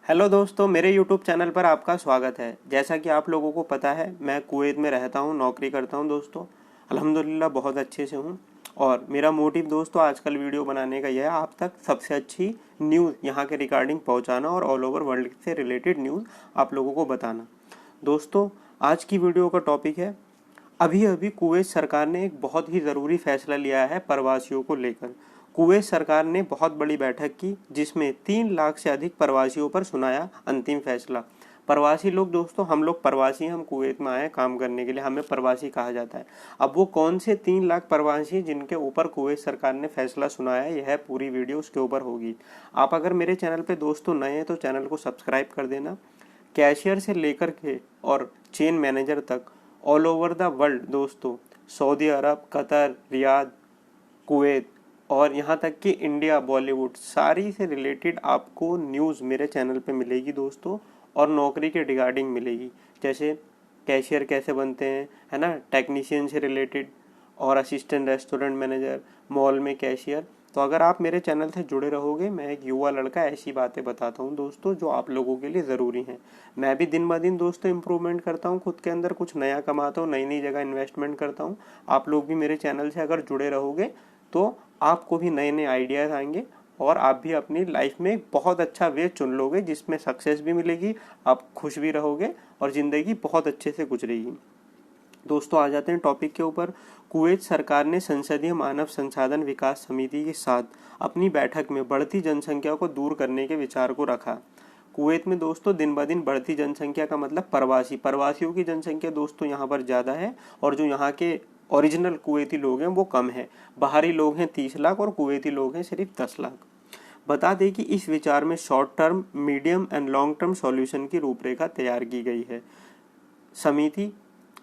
Hello दोस्तों, मेरे YouTube channel पर आपका स्वागत है। जैसा कि आप लोगों को पता है, मैं कुवैत में रहता हूँ, नौकरी करता हूँ दोस्तों। अल्हम्दुलिल्लाह बहुत अच्छे से हूँ। और मेरा मोटिव दोस्तों आजकल वीडियो बनाने का यह है, आप तक सबसे अच्छी न्यूज़ यहाँ के रिगार्डिंग पहुँचाना और ऑल ओवर वर्ल्ड से रिलेटेड न्यूज़ आप लोगों को बताना। दोस्तों, आज की वीडियो का टॉपिक है, अभी अभी कुवैत सरकार ने एक बहुत ही ज़रूरी फैसला लिया है प्रवासियों को लेकर। कुवैत सरकार ने बहुत बड़ी बैठक की, जिसमें 3 लाख से अधिक प्रवासियों पर सुनाया अंतिम फैसला। प्रवासी लोग दोस्तों, हम लोग प्रवासी हैं, हम कुवैत में आए काम करने के लिए, हमें प्रवासी कहा जाता है। अब वो कौन से 3 लाख प्रवासी जिनके ऊपर कुवैत सरकार ने फैसला सुनाया है, यह पूरी वीडियो उसके ऊपर होगी। आप अगर मेरे चैनल पे दोस्तों नए हैं तो चैनल को सब्सक्राइब कर देना। कैशियर से लेकर के और चेन मैनेजर तक ऑल ओवर द वर्ल्ड दोस्तों, सऊदी अरब, कतर, रियाद, कुवैत और यहाँ तक कि इंडिया, बॉलीवुड, सारी से रिलेटेड आपको न्यूज़ मेरे चैनल पे मिलेगी दोस्तों। और नौकरी के रिगार्डिंग मिलेगी, जैसे कैशियर कैसे बनते हैं, है ना, टेक्नीशियन से रिलेटेड, और असिस्टेंट रेस्टोरेंट मैनेजर, मॉल में कैशियर। तो अगर आप मेरे चैनल से जुड़े रहोगे, मैं एक युवा लड़का ऐसी बातें बताता हूँ दोस्तों जो आप लोगों के लिए ज़रूरी हैं। मैं भी दिन ब दिन दोस्तों इम्प्रूवमेंट करता हूँ, खुद के अंदर कुछ नया कमाता हूँ, नई नई जगह इन्वेस्टमेंट करता हूँ। आप लोग भी मेरे चैनल से अगर जुड़े रहोगे तो आपको भी नए नए आइडियाज़ आएंगे और आप भी अपनी लाइफ में एक बहुत अच्छा वे चुन लोगे, जिसमें सक्सेस भी मिलेगी, आप खुश भी रहोगे और ज़िंदगी बहुत अच्छे से गुजरेगी। दोस्तों, आ जाते हैं टॉपिक के ऊपर। कुवैत सरकार ने संसदीय मानव संसाधन विकास समिति के साथ अपनी बैठक में बढ़ती जनसंख्या को दूर करने के विचार को रखा। कुवैत में दोस्तों दिन ब दिन बढ़ती जनसंख्या का मतलब प्रवासियों की जनसंख्या दोस्तों यहाँ पर ज़्यादा है, और जो यहाँ के ओरिजिनल कुवैती लोग हैं वो कम है। बाहरी लोग हैं 30 लाख और कुवैती लोग हैं सिर्फ 10 लाख। बता दें कि इस विचार में short term, medium and long term solution की रूपरेखा तैयार की गई है। समिति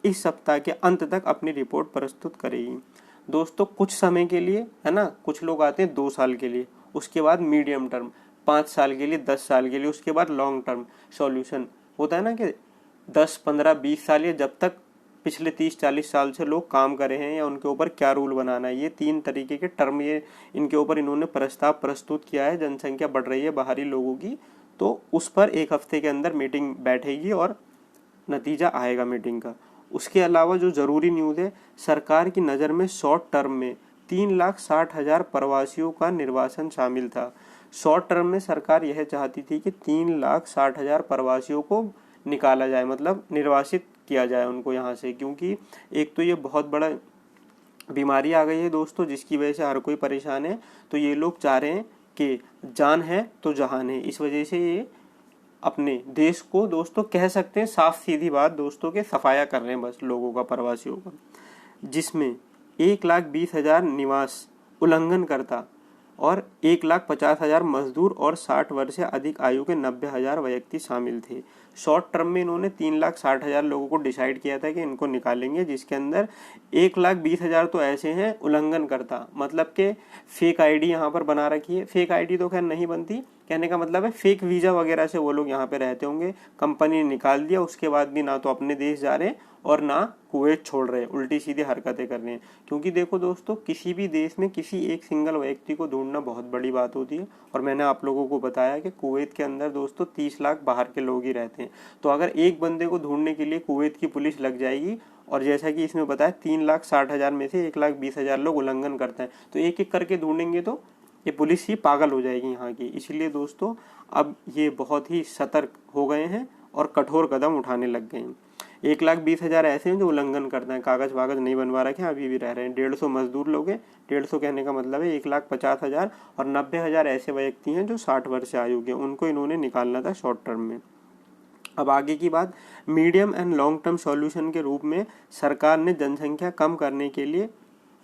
इस सप्ताह के अंत तक अपनी रिपोर्ट प्रस्तुत करेगी। दोस्तों, कुछ समय के लिए, है ना, कुछ लोग आते हैं 2 साल के लिए, उसके बाद मीडियम टर्म 5 साल के लिए, 10 साल के लिए, उसके बाद लॉन्ग टर्म सॉल्यूशन होता है ना कि 10, 15, 20 साल, या जब तक पिछले 30, 40 साल से लोग काम कर रहे हैं या उनके ऊपर क्या रूल बनाना है। ये 3 तरीके के टर्म ये इनके ऊपर इन्होंने प्रस्ताव प्रस्तुत किया है। जनसंख्या बढ़ रही है बाहरी लोगों की, तो उस पर 1 हफ्ते के अंदर मीटिंग बैठेगी और नतीजा आएगा मीटिंग का। उसके अलावा जो ज़रूरी न्यूज़ है, सरकार की नज़र में शॉर्ट टर्म में 3,60,000 प्रवासियों का निर्वासन शामिल था। शॉर्ट टर्म में सरकार यह चाहती थी कि 3,60,000 प्रवासियों को निकाला जाए, मतलब निर्वासित किया जाए उनको यहाँ से, क्योंकि एक तो ये बहुत बड़ा बीमारी आ गई है दोस्तों, जिसकी वजह से हर कोई परेशान है। तो ये लोग चाह रहे हैं कि जान है तो जहान है, इस वजह से ये अपने देश को दोस्तों कह सकते हैं, साफ सीधी बात दोस्तों, के सफाया कर रहे हैं बस लोगों का, प्रवासियों का, जिसमें 1,20,000 निवास उल्लंघन करता और 1,50,000 मजदूर और 60 वर्ष से अधिक आयु के 90,000 व्यक्ति शामिल थे। शॉर्ट टर्म में इन्होंने 3,60,000 लोगों को डिसाइड किया था कि इनको निकालेंगे, जिसके अंदर 1,20,000 तो ऐसे हैं उल्लंघन करता, मतलब कि फेक आईडी यहाँ पर बना रखी है। फेक आईडी तो खैर नहीं बनती, कहने का मतलब है फेक वीज़ा वगैरह से वो लोग यहाँ पे रहते होंगे। कंपनी ने निकाल दिया, उसके बाद भी ना तो अपने देश जा रहे और ना कुवैत छोड़ रहे, उल्टी सीधी हरकतें कर रहे हैं। क्योंकि देखो दोस्तों, किसी भी देश में किसी एक सिंगल व्यक्ति को ढूंढना बहुत बड़ी बात होती है। और मैंने आप लोगों को बताया कि कुवैत के अंदर दोस्तों 30 लाख बाहर के लोग ही रहते हैं। तो अगर एक बंदे को ढूंढने के लिए कुवैत की पुलिस लग जाएगी, और जैसा कि इसमें बताया 3,60,000 में से 1,20,000 लोग उल्लंघन करते हैं, तो एक एक करके ढूंढेंगे तो ये पुलिस ही पागल हो जाएगी यहाँ की। इसलिए दोस्तों अब ये बहुत ही सतर्क हो गए हैं और कठोर कदम उठाने लग गए हैं। 1,20,000 ऐसे हैं जो उल्लंघन करते हैं, कागज़ वागज नहीं बनवा रखे हैं, अभी भी रह रहे हैं। 150 मजदूर लोग हैं, 150 कहने का मतलब है 1,50,000, और 90,000 ऐसे व्यक्ति हैं जो 60 वर्ष से आयु के, उनको इन्होंने निकालना था शॉर्ट टर्म में। अब आगे की बात, medium and long term solution के रूप में सरकार ने जनसंख्या कम करने के लिए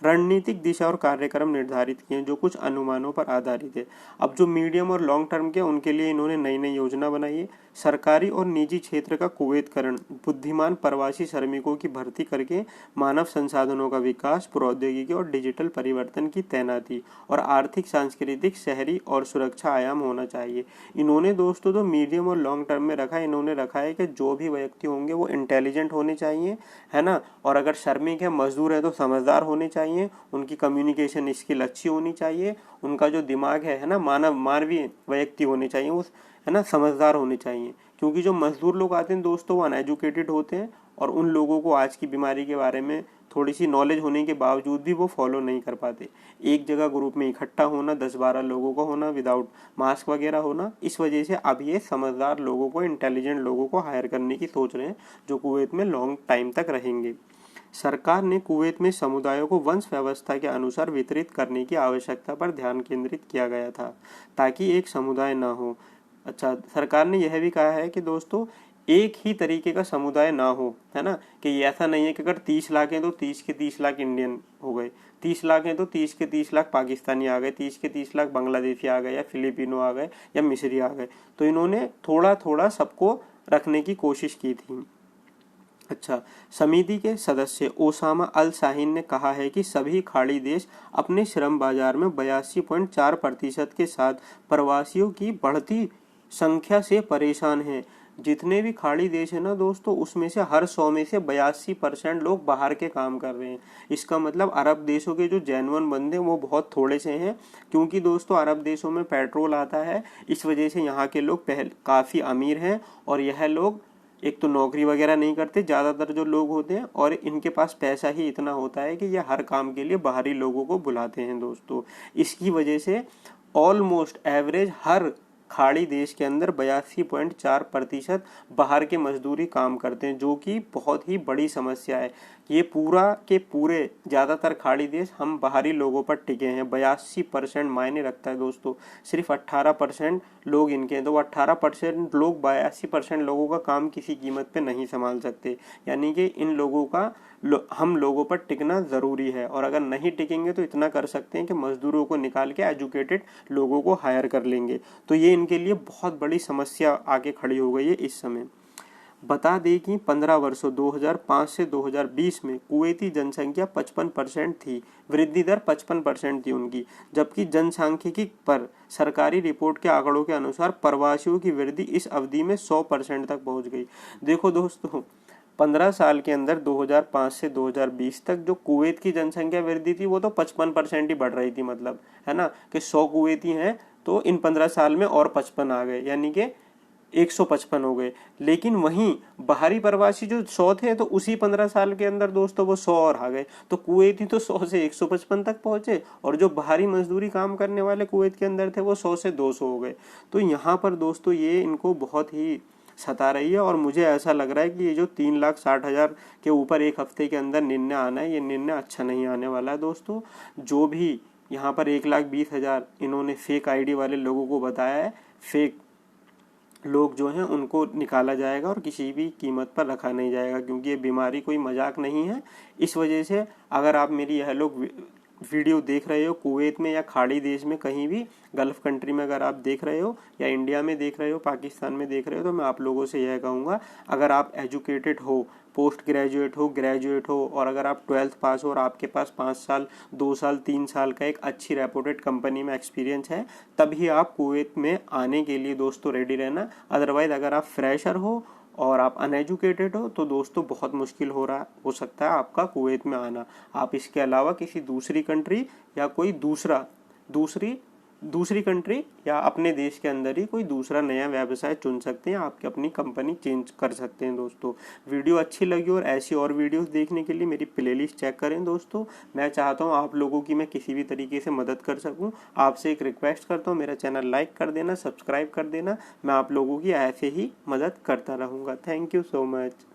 रणनीतिक दिशा और कार्यक्रम निर्धारित किए, जो कुछ अनुमानों पर आधारित है। अब जो मीडियम और लॉन्ग टर्म के, उनके लिए इन्होंने नई नई योजना बनाई है। सरकारी और निजी क्षेत्र का कुवैतकरण, बुद्धिमान प्रवासी श्रमिकों की भर्ती करके मानव संसाधनों का विकास, प्रौद्योगिकी और डिजिटल परिवर्तन की तैनाती, और आर्थिक, सांस्कृतिक, शहरी और सुरक्षा आयाम होना चाहिए। इन्होंने दोस्तों तो मीडियम और लॉन्ग टर्म में रखा है, इन्होंने रखा है कि जो भी व्यक्ति होंगे वो इंटेलिजेंट होने चाहिए, है ना, और अगर श्रमिक है, मजदूर है, तो समझदार होने चाहिए, उनकी कम्युनिकेशन स्किल अच्छी होनी चाहिए, उनका जो दिमाग है ना, मानवीय व्यक्ति होने चाहिए, उस, है ना, समझदार होने चाहिए। क्योंकि जो मजदूर लोग आते हैं दोस्तों वो अनएजुकेटेड होते हैं और उन लोगों को आज की बीमारी के बारे में थोड़ी सी नॉलेज होने के बावजूद भी वो फॉलो नहीं कर पाते। एक जगह ग्रुप में इकट्ठा होना, 10-12 लोगों का होना, विदाउट मास्क वगैरह होना, इस वजह से अब ये समझदार लोगों को, इंटेलिजेंट लोगों को हायर करने की सोच रहे हैं जो कुवैत में लॉन्ग टाइम तक रहेंगे। सरकार ने कुवैत में समुदायों को वंश व्यवस्था के अनुसार वितरित करने की आवश्यकता पर ध्यान केंद्रित किया गया था ताकि एक समुदाय न हो। अच्छा, सरकार ने यह भी कहा है कि दोस्तों एक ही तरीके का समुदाय ना हो, है ना, कि ये ऐसा नहीं है कि अगर 30 लाख हैं तो 30 के 30 लाख इंडियन हो गए, 30 लाख हैं तो 30 के 30 लाख पाकिस्तानी आ गए, 30 के 30 लाख बांग्लादेशी आ गए या फिलिपिनो आ गए या मिस्री आ गए। तो इन्होंने थोड़ा थोड़ा सबको रखने की कोशिश की थी। अच्छा, समिति के सदस्य ओसामा अल शाहीन ने कहा है कि सभी खाड़ी देश अपने श्रम बाजार में 82.4% के साथ प्रवासियों की बढ़ती संख्या से परेशान हैं। जितने भी खाड़ी देश है ना दोस्तों, उसमें से हर 100 में से 82% लोग बाहर के काम कर रहे हैं। इसका मतलब अरब देशों के जो जेन्युइन बंदे वो बहुत थोड़े से हैं, क्योंकि दोस्तों अरब देशों में पेट्रोल आता है, इस वजह से यहाँ के लोग काफ़ी अमीर हैं और यह लोग एक तो नौकरी वगैरह नहीं करते ज़्यादातर जो लोग होते हैं, और इनके पास पैसा ही इतना होता है कि ये हर काम के लिए बाहरी लोगों को बुलाते हैं दोस्तों। इसकी वजह से ऑलमोस्ट एवरेज हर खाड़ी देश के अंदर 82.4% बाहर के मजदूरी काम करते हैं, जो कि बहुत ही बड़ी समस्या है। ये पूरा के पूरे ज़्यादातर खाड़ी देश हम बाहरी लोगों पर टिके हैं। 82% मायने रखता है दोस्तों, सिर्फ 18% लोग इनके हैं, तो 18% लोग 82% लोगों का काम किसी कीमत पे नहीं संभाल सकते। यानी कि इन लोगों का हम लोगों पर टिकना ज़रूरी है, और अगर नहीं टिकेंगे तो इतना कर सकते हैं कि मजदूरों को निकाल के एजुकेटेड लोगों को हायर कर लेंगे। तो ये इनके लिए बहुत बड़ी समस्या आके खड़ी हो गई है इस समय। बता दें कि 15 वर्षों 2005 से 2020 में कुवैती जनसंख्या 55% थी, वृद्धि दर 55% थी उनकी, जबकि जनसांख्यिकी पर सरकारी रिपोर्ट के आंकड़ों के अनुसार प्रवासियों की वृद्धि इस अवधि में 100% तक पहुंच गई। देखो दोस्तों, 15 साल के अंदर 2005 से 2020 तक जो कुवैत की जनसंख्या वृद्धि थी वो तो 55% ही बढ़ रही थी, मतलब है ना, कि 100 कुवैती हैं तो इन 15 साल में और 55 आ गए, यानी कि 155 हो गए। लेकिन वहीं बाहरी प्रवासी जो 100 थे तो उसी 15 साल के अंदर दोस्तों वो 100 और आ गए, तो कुवैती तो 100 से 155 तक पहुंचे, और जो बाहरी मजदूरी काम करने वाले कुवैत के अंदर थे वो 100 से 200 हो गए। तो यहाँ पर दोस्तों ये इनको बहुत ही सता रही है, और मुझे ऐसा लग रहा है कि ये जो 3,60,000 के ऊपर एक हफ्ते के अंदर निर्णय आना है, ये निर्णय अच्छा नहीं आने वाला है दोस्तों। जो भी यहाँ पर 1,20,000 इन्होंने फेक आईडी वाले लोगों को बताया है, फेक लोग जो हैं उनको निकाला जाएगा और किसी भी कीमत पर रखा नहीं जाएगा, क्योंकि ये बीमारी कोई मजाक नहीं है। इस वजह से अगर आप मेरी यह लोग वीडियो देख रहे हो कुवैत में या खाड़ी देश में, कहीं भी गल्फ कंट्री में अगर आप देख रहे हो या इंडिया में देख रहे हो, पाकिस्तान में देख रहे हो, तो मैं आप लोगों से यह कहूँगा, अगर आप एजुकेटेड हो, पोस्ट ग्रेजुएट हो, ग्रेजुएट हो, और अगर आप 12th पास हो और आपके पास 5 साल 2 साल 3 साल का एक अच्छी रेपुटेड कंपनी में एक्सपीरियंस है, तभी आप कुवैत में आने के लिए दोस्तों रेडी रहना। अदरवाइज अगर आप फ्रेशर हो और आप अनएजुकेटेड हो तो दोस्तों बहुत मुश्किल हो सकता है आपका कुवैत में आना। आप इसके अलावा किसी दूसरी कंट्री या कोई दूसरी कंट्री या अपने देश के अंदर ही कोई दूसरा नया व्यवसाय चुन सकते हैं, आपकी अपनी कंपनी चेंज कर सकते हैं दोस्तों। वीडियो अच्छी लगी और ऐसी और वीडियोस देखने के लिए मेरी प्लेलिस्ट चेक करें दोस्तों। मैं चाहता हूं आप लोगों की मैं किसी भी तरीके से मदद कर सकूं। आपसे एक रिक्वेस्ट करता हूं, मेरा चैनल लाइक कर देना, सब्सक्राइब कर देना। मैं आप लोगों की ऐसे ही मदद करता रहूँगा। Thank you so much.